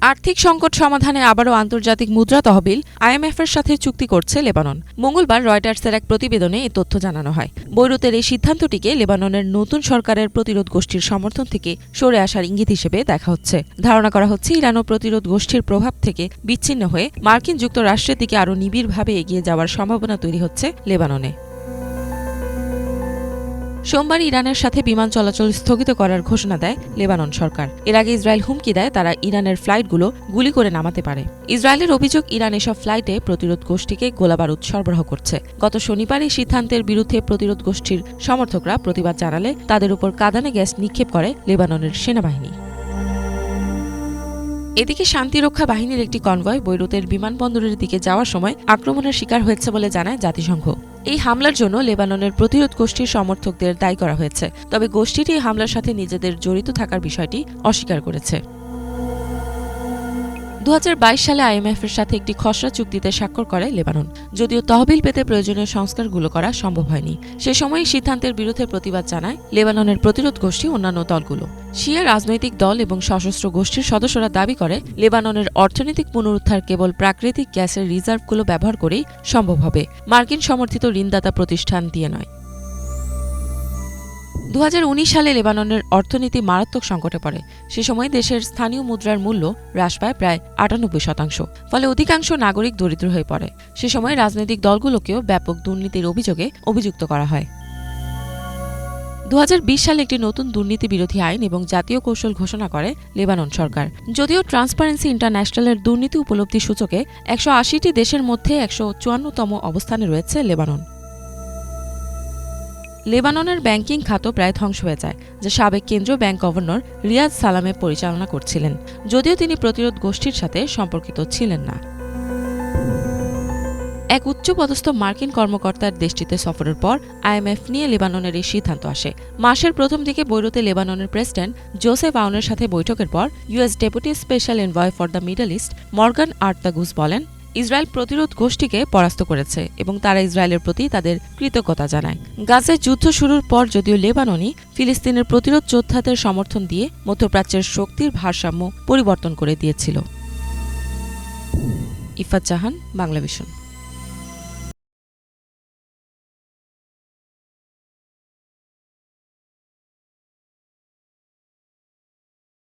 আর্থিক সংকট সমাধানে আবারও আন্তর্জাতিক মুদ্রা তহবিল আইএমএফের সাথে চুক্তি করছে লেবানন। মঙ্গলবার রয়টার্সের এক প্রতিবেদনে এ তথ্য জানানো হয়। বৈরুতের এই সিদ্ধান্তটিকে লেবাননের নতুন সরকারের প্রতিরোধ গোষ্ঠীর সমর্থন থেকে সরে আসার ইঙ্গিত হিসেবে দেখা হচ্ছে। ধারণা করা হচ্ছে ইরান ও প্রতিরোধ গোষ্ঠীর প্রভাব থেকে বিচ্ছিন্ন হয়ে মার্কিন যুক্তরাষ্ট্রের দিকে আরও নিবিড়ভাবে এগিয়ে যাওয়ার সম্ভাবনা তৈরি হচ্ছে লেবাননে। সোমবার ইরানের সাথে বিমান চলাচল স্থগিত করার ঘোষণা দেয় লেবানন সরকার। এর আগে ইসরায়েল হুমকি দেয় তারা ইরানের ফ্লাইটগুলো গুলি করে নামাতে পারে। ইসরায়েলের অভিযোগ, ইরান এসব ফ্লাইটে প্রতিরোধ গোষ্ঠীকে গোলাবারুদ সরবরাহ করছে। গত শনিবার এই সিদ্ধান্তের বিরুদ্ধে প্রতিরোধ গোষ্ঠীর সমর্থকরা প্রতিবাদ জানালে তাদের উপর কাঁদানে গ্যাস নিক্ষেপ করে লেবাননের সেনাবাহিনী। এদিকে শান্তিরক্ষা বাহিনীর একটি কনভয় বৈরুতের বিমানবন্দরের দিকে যাওয়ার সময় আক্রমণের শিকার হয়েছে বলে জানায় জাতিসংঘ। এই হামলার জন্য লেবাননের প্রতিরোধ গোষ্ঠীর সমর্থকদের দায়ী করা হয়েছে, তবে গোষ্ঠীটি এই হামলার সাথে নিজেদের জড়িত থাকার বিষয়টি অস্বীকার করেছে। 2022 সালে আইএমএফের সাথে একটি খসড়া চুক্তিতে স্বাক্ষর করে লেবানন, যদিও তহবিল পেতে প্রয়োজনীয় সংস্কারগুলো করা সম্ভব হয়নি। সে সময় সিদ্ধান্তের বিরুদ্ধে প্রতিবাদ জানায় লেবাননের প্রতিরোধ গোষ্ঠী অন্যান্য দলগুলো। শিয়া রাজনৈতিক দল এবং সশস্ত্র গোষ্ঠীর সদস্যরা দাবি করে লেবাননের অর্থনৈতিক পুনরুদ্ধার কেবল প্রাকৃতিক গ্যাসের রিজার্ভগুলো ব্যবহার করেই সম্ভব হবে, মার্কিন সমর্থিত ঋণদাতা প্রতিষ্ঠান দিয়ে নয়। 2019 সালে লেবাননের অর্থনীতি মারাত্মক সংকটে পড়ে। সে সময় দেশের স্থানীয় মুদ্রার মূল্য হ্রাস পায় প্রায় 98%, ফলে অধিকাংশ নাগরিক দরিদ্র হয়ে পড়ে। সে সময় রাজনৈতিক দলগুলোকেও ব্যাপক দুর্নীতির অভিযোগে অভিযুক্ত করা হয়। 2020 সালে একটি নতুন দুর্নীতি বিরোধী আইন এবং জাতীয় কৌশল ঘোষণা করে লেবানন সরকার। যদিও ট্রান্সপারেন্সি ইন্টারন্যাশনালের দুর্নীতি উপলব্ধি সূচকে 180টি দেশের মধ্যে 154তম অবস্থানে রয়েছে লেবানন। লেবাননের ব্যাংকিং খাতও প্রায় ধ্বংস হয়ে যায়, যা সাবেক কেন্দ্রীয় ব্যাংক গভর্নর রিয়াদ সালামে পরিচালনা করছিলেন, যদিও তিনি প্রতিরোধ গোষ্ঠীর সাথে সম্পর্কিত ছিলেন না। এক উচ্চপদস্থ মার্কিন কর্মকর্তার দেশটিতে সফরের পর আইএমএফ নিয়ে লেবাননের এই সিদ্ধান্ত আসে। মাসের প্রথম দিকে বৈরুতে লেবাননের প্রেসিডেন্ট জোসেফ আউনের সাথে বৈঠকের পর US deputy special envoy for the Middle East Morgan Ortagus বলেন, ইসরায়েল প্রতিরোধ গোষ্ঠীকে পরাস্ত করেছে এবং তারা ইসরায়েলের প্রতি তাদের কৃতজ্ঞতা জানায়। গাজায় যুদ্ধ শুরুর পর যদিও লেবাননই ফিলিস্তিনের প্রতিরোধ যোদ্ধাদের সমর্থন দিয়ে মধ্যপ্রাচ্যের শক্তির ভারসাম্য পরিবর্তন করে দিয়েছিল। ইফাত জাহান, বাংলাভিশন।